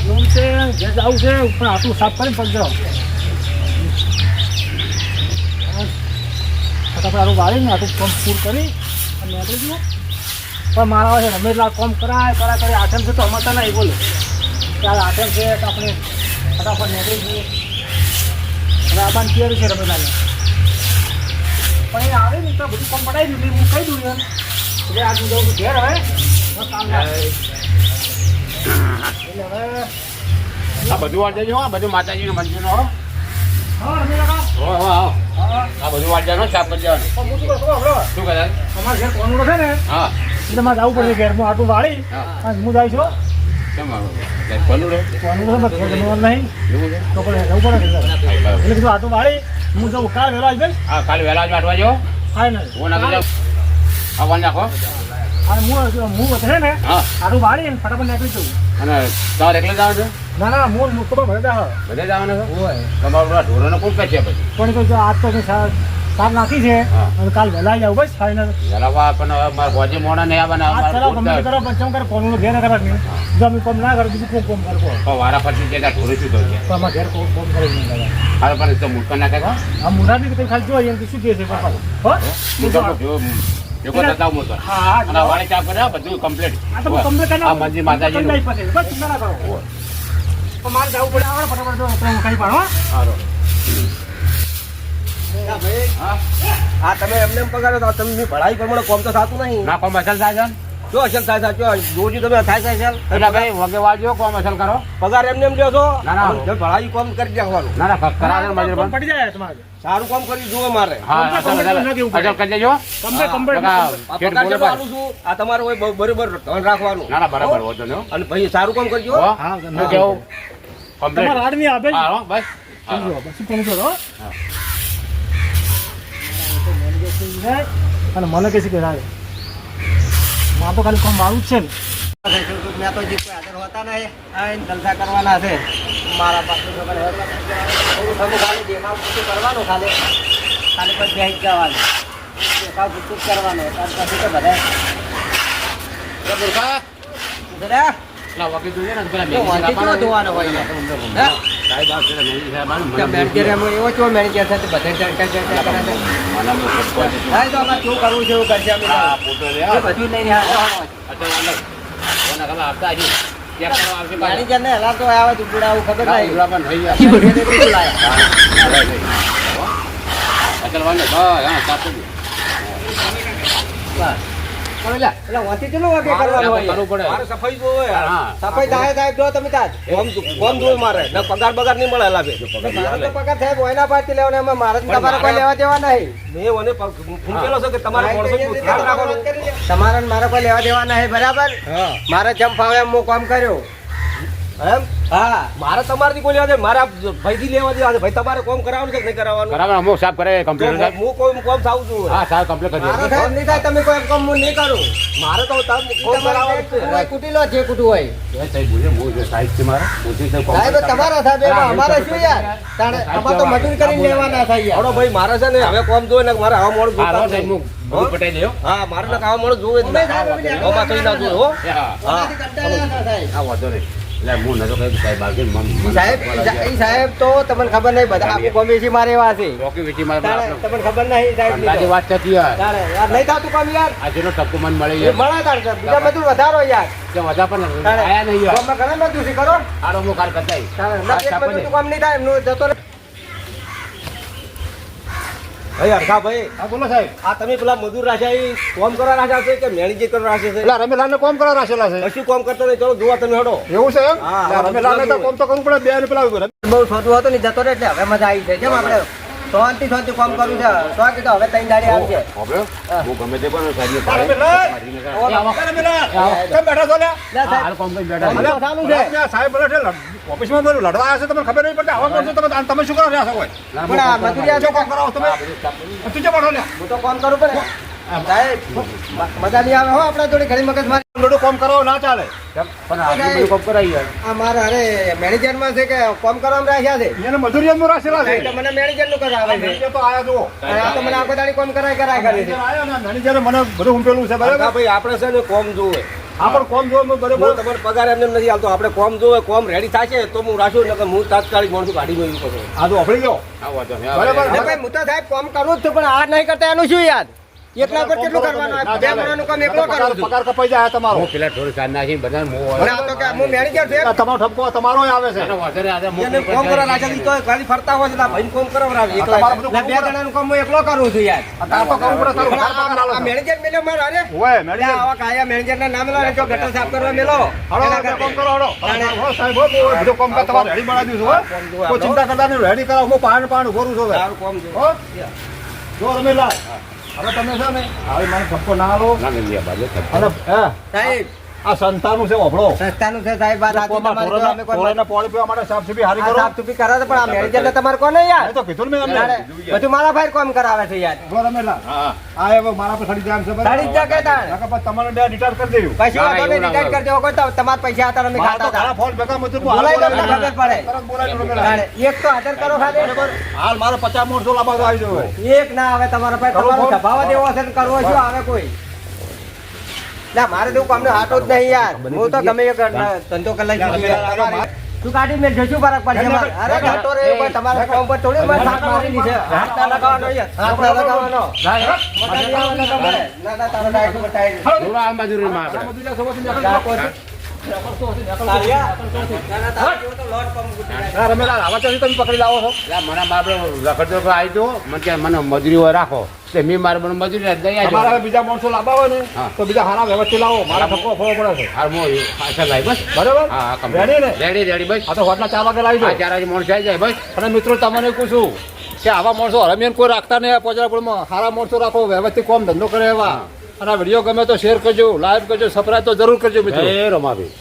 Room છે ઘેર જવું છે ઉપર આટલું સાફ કરીને પગ ફટાફટ આટલું વાળીને આટલું કામ પૂરું કરી અને નીકળી ગયું પણ મારા છે રમેશલાલ કામ કરાય આઠમ છે તો અમારતા નહીં બોલે ચાલ આઠમ છે તો આપણે ફટાફટ નીકળી જઈએ હવે આબાને કેવું છે રમેશલાલને પણ એ આવે ને તો બધું કામ પડાવી દીધું હું કહી દઉં યાર એટલે આ જુદો ઘેર હવે કામ ના એટલે હવે આ બધું વાંચે હો બધું માતાજીનું મંદિરનો હો હા રમેશલાલ આ બધું વાંચવાનું સાફ કરી દેવાનું પણ હું શું કરું ખબર શું કરે અમારે ઘેર કોનું છે ને હા એટલે મારે જવું પડશે ઘેર હું આટલું વાળી અને હું જાય છું કેમ કોનું રે કોનું છે ઘેર જમવાનું નહીં એવું છે તો પડે જવું પડે એટલે કીધું આટલું વાળી હું જવું કાલે વહેલો આવી ભાઈ હા કાલે વહેલા જ વાટવા જો થાય ને હું નાખી જાઉં હા વાન નાખો અને હું વધે ને હા આટલું વાળી ને ફટાફટ નીકળી જવું અને તમારે એકલે જવાનું છે ના ના હું તો પણ ભરે જા બધે જવાનું છે હોય તમારું ઢોરોને કોણ કહે છે પછી પણ તો જો આજ તો સાર નાખી છે હા. અને કાલ વહેલા આવી જાવ બસ ફાઈનલ જલાવા પણ હવે મારે હોજે મોડા નહીં આવવાના આજ ચલો ગમે તે કરો પણ ચમ કરે કોનું ઘેર કરે નહીં જો અમે કોમ ના કરે બીજું કોમ કરે વારા પછી જતા ઢોરે શું કહે છે તો અમારે ઘેર કોમ કરે નહીં કરે હાલ પણ તો મૂર્ખા નાખે કા આ મુંડા બી કંઈ ખાલી જોઈએ એમ કે શું કહે છે પપ્પા હો જો બતાવ મોતો હા હા અને વાળી ચાપ કરે બધું કમ્પ્લીટ આ તો કમ્પ્લીટ કરી આ મંદિર માતાજીનું બસ ચિંતા ના કરો તો મારે જવું પડે આવડે ફટાફટ જો આપણે કઈ પાડો સારો આ તમે એમને એમ પગાર તો તમે ભણાઈ પ્રમાણે કોમ તો થતું નહીં ના કોમ અસલ થાય છે જો અસલ થાય જો રોજી તમે થાય છે અસલ એટલે ભાઈ વગે વાળજો કોમ અસલ કરો પગાર એમને એમ લ્યો છો ના, ના. ભણાઈ કોમ કરી નાખવાનું ના ના કરા દે મજૂર કોમ પડી જાય તમારે સારું કામ કરી જુઓ મારે હા અસલ કરી દેજો કમ્પ્લીટ આ પગાર જેટલો આલું છું આ તમારે હોય બરોબર ધ્યાન રાખવાનું ના ના બરાબર હોતો ને અને ભાઈ સારું કામ કરજો હા, હું કેવું કમ્પ્લીટ તમારે આડમી આપે હા હો, બસ સમજો બસ કોમ કરો અને મને કઈ કે રાય મારે તો ખાલી કોમ વાળું જ છે ને મેં તો જે કોઈ હાજર હોતા નહીં આ જલસા કરવાના છે મારા પાસે થોડું ખાલી દેખાવ પૂછું કરવાનું ખાલી પછી બેસી જવાનું દેખાવ પૂછું કરવાનું ત્યાર પછી તો બધા ના વગે જોઈએ ને પેલા તો વાંચી કેવો ધોવાનો હોય ને? હે? સાહેબ આવશે ને મેનેજર સાહેબ આવે ને, ત્યાં મેનેજર એમાં એવો કેવો મેનેજર છે તે બધે ચર્ચા કરે છે મને આમ તો કોઈ નથી. હા તો અમારે શું કરવું છે એવું કરશે અમે આ ફોટો લે એ બધું લઈને આવવાનું. અત્યારે ઓના કલા આપતા હજી ચેક કરવા આવશે પાછા. મેનેજર ને હલા તો આવે તો બુડાવું ખબર ના, નહીં ઉઘરા પણ થઈ ગયા. ઈ બધે કેટલું લાયા? હા, હા, હા. હો? અસલ વાંધો હા સાફ કરી દો. બસ. પણ એટલે વાંચી કેટલું વાગે કરવાનું હોય? કરવું પડે. મારે સફાઈ જોવે હા. સફાઈ થાય સાહેબ જો તમે તાજ કોમ જોવે મારે ને પગાર બગાર નહીં મળે લાગે મારે તો પગાર સાહેબ હોય ના પાડતી લેવાના એમાં મારે તો તમારે કોઈ લેવા દેવા નહીં મેં મને ફૂંકેલો છે કે તમારે માણસો ધ્યાન રાખવાનું તમારે ને મારે કોઈ લેવા દેવા નહીં બરાબર મારે જેમ ફાવે એમ હું કામ કર્યો એમ હા મારે તમારાથી કોઈ લેવા દે મારા ભાઈથી લેવા દેવા છે ભાઈ તમારે કોમ કરાવવાનું છે કે નહીં કરાવવાનું બરાબર અમુક સાફ કરે કમ્પ્લીટ સાહેબ હું કોમ થાવું છું હા સાહેબ કમ્પ્લીટ કરી મારે દે સાહેબ નહીં થાય તમે કોઈ કામ હું નહીં કરું મારે તો કોમ કરાવવાનું છે કુટી લો જે કુટું હોય સાહેબ બોલે હું જે સાહેબ છે મારા પોતે સાહેબ સાહેબ તમારા સાહેબ એમાં અમારે શું યાર તાણે અમારે તો મજૂરી કરીને લેવાના થાય યાર ભાઈ મારે છે ને હવે કોમ જોવે ને મારે આવા મોડું હા જોતા સાહેબ હું બધું પટાઈ દે હો. હા મારે ને આવા મોડું જોવે જ ના આમાં થઈ ના જોવે હો હા હા આ વાંધો નહીં એટલે હું નતો કહ્યું સાહેબ આવશે ને સાહેબ ઈ સાહેબ તો તમને ખબર નહીં બધા આખું કોમ્બેસી મારે એવા છે રોકી વીટી મારે તાણે તમને ખબર નહીં સાહેબ અંદાજે વાત થતી યાર તાણે યાર નહીં થતું કામ યાર આ જેનો ટપકો મન મળી એ જાય મળે તાણે બીજા બધું વધારો યાર કે મજા પણ તાણે આયા નહીં યાર ગામમાં ઘણા બધું છે કરો આરો મો કાર કરતા તાણે ના એક બધું તો કામ નહીં થાય એમનું જતો રહે ભાઈ અરખા ભાઈ હા બોલો સાહેબ આ તમે પેલા મજૂર રાખ્યા એ કોમ કરવા રાખ્યા છે કે મેનેજર કરવા રાખ્યા છે એટલે રમેલાલ ને કોમ કરવા રાખેલા છે કશું કોમ કરતો નહીં ચલો જોવા તમે હડો એવું છે એમ હા, એટલે રમેલાલ ને તો કોમ તો કરવું પડે બે ને પેલા બહુ છોટું હતું ને જતો રહે એટલે હવે મજા આવી છે જેમ આપણે શાંતિ કોમ કરવું છે તો કીધું હવે ત્રણ દાડી આવશે હવે હું ગમે તે પણ સાહેબ કેમ બેઠા છો લ્યા? લે સાહેબ હાલ કોમ કરી બેઠા અરે, ચાલુ છે. સાહેબ બોલે છે ઓફિસમાં બોલું લડવા આવ્યા છે તમને ખબર નહીં પડતી આવા કરશો તમે તમે શું કરો રહ્યા છો કોઈ પણ આ મજૂરી શું કામ કરાવો તમે તું જે બેઠો લ્યા હું તો કોમ કરું પણ સાહેબ મજા નહીં આવે હો આપણા જોડે ઘણી મગજ મારી લોડો કોમ કરો ના ચાલે પણ આજુ બધું કોમ કરાવી યાર આ મારા અરે મેનેજરમાં છે કે કોમ કરવામાં રાખ્યા છે એને મજૂરી એમનું રાખેલા છે તો મને મેનેજર નું કરાવે છે મેનેજર તો આયા જુઓ અને આ તો મને આખો દાડી કોમ કરાય કરે છે મેનેજર આયા ને મેનેજરે મને બધું હુંપેલું છે બરાબર ભાઈ આપણે છે ને કોમ જોવે આ પણ કોમ જોવો હું બરોબર તમારો પગાર એમને નથી આવતો આપણે કોમ જોવે કોમ રેડી થશે તો હું રાખ્યું નકર હું તાત્કાલિક માણસું ગાડી મેળવી કરું આ તો અફળી ગયો આ વાંધો નહીં. બરાબર. ને ભાઈ હું તો સાહેબ કામ કરું જ છું પણ આ નહીં કરતા એનું શું યાદ એકલા પર કેટલું કરવાનું ના, બે ચાલે. મહિનાનું કામ એકલો કરું છું પગાર કપાઈ જાય તમારો હું પેલા થોડું ચાર નાખીને બધાને મોં અને આ તો કે હું મેનેજર છું તમારો ઠપકો તમારો આવે છે એનો વાંધો નહીં. આજે એને ફોન કરો રાજા તો ખાલી ફરતા હોય છે ભાઈ ફોન કરો રાવી એકલા તમારે બધું ના, બે જણાનું કામ હું એકલો કરું છું યાર આ તાર તો કરવું પડે તારું પણ પગાર પગાર આ આવે છે. મેનેજર મેલ્યો મારો અરે ઓય મેડી આવા કાયા મેનેજર ના નામ લો જો ગટર સાફ કરવા મેલો હળો એના બે કરતા. કામ કરો હળો તાણે. હો સાહેબ હો બધું કામ કર તમારે રેડી બનાવી દીધું હો કોઈ ચિંતા કરતા નહીં રેડી કરાવો હું પાણ પાણ ભરું છું હવે તારું કામ જો હો જો રમેલા હવે તમે છે ને હવે મને ઠપકો ના આલો ના નહીં લે બાજુ અને હે સાહેબ આ સંતાનું છે ઓભળો સંસ્થાનું છે સાહેબ આ રાતે તમારે તો અમે કોઈ પોળાને પાણી પીવા માટે સાફ સુફી હારી આ કરો સાફ સુફી કરે છે પણ આ મેનેજર ને તમારે કોને યાર એ તો કીધું ને મેં તારે અમને બધું મારા ભાઈ કામ કરાવે છે યાર જો રમેલા હા આ હવે મારા પર સડી જાય છે સાડી જ કે તારે નકર પછી તમારે બે રિટાયર કરી દેવું પછી ના, વાંધો એવું નહીં ના રિટાયર કરી દેવો કોઈ તો તમારા પૈસા હતા અમે મારા તો ખાતા ઘણા હતા ફોન ભેગા મજૂર બોલાઈ દો એટલે ખબર પડે. તરત બોલાઈ દો રમેલા. તારે એક તો હાજર કરો ખાલી હાલ મારે 50 મોણસો લાવવા તો આવી જવો એક ના આવે તમારા પાસે કરો તમારો ફોન. સ્વભાવ જ એવો હશે ને કરવો શું આવે કોઈ ના મારે તો કામને હાટો જ નહીં યાર હું તો ગમે એક ધંધો કરી લઈશ તું કાઢી મેં જશું ફરક પડશે મારે અરે ઘાટો રે ભાઈ તમારા કામ પર થોડી મેં થાક મારેલી છે હાથ ના લગાવવાનો યાર હાથ ના લગાવવાનો મજા નહીં આવે ને તમારે. ના ના તારો ડાયરેક્ટ બતાવી દે. થોડા આ મજૂરીમાં આપણે રમેલા આવા તો તમે પકડી લાવો છો એટલે મારા બાપડે રખડતો આવી તો મને કે મને મજૂરી હોય રાખો એટલે મેં મારે મને મજૂરી દઈ તમારે હવે આવ્યો બીજા માણસો લાવવા હોય ને હા. તો બીજા હારા વ્યવસ્થિત લાવો મારા ઠપકો ફોડવો પડે છે હાર મો પાછા લાવી બસ બરાબર હા હા રેડી ને રેડી રેડી બસ આ તો હોટના 4 વાગે લાવી દો આ ચાર વાગે માણસ આવી જાય બસ અને મિત્રો તમને કહું છું કે આવા માણસો હરમિયાન કોઈ રાખતા નહીં પોજરાપુરમાં સારા માણસો રાખો વ્યવસ્થિત કામ ધંધો કરે એવા અને આ વિડીયો ગમે તો શેર કરજો લાઈક કરજો સબસ્ક્રાઇબ તો જરૂર કરજો મિત્રો એ રમાભાઈ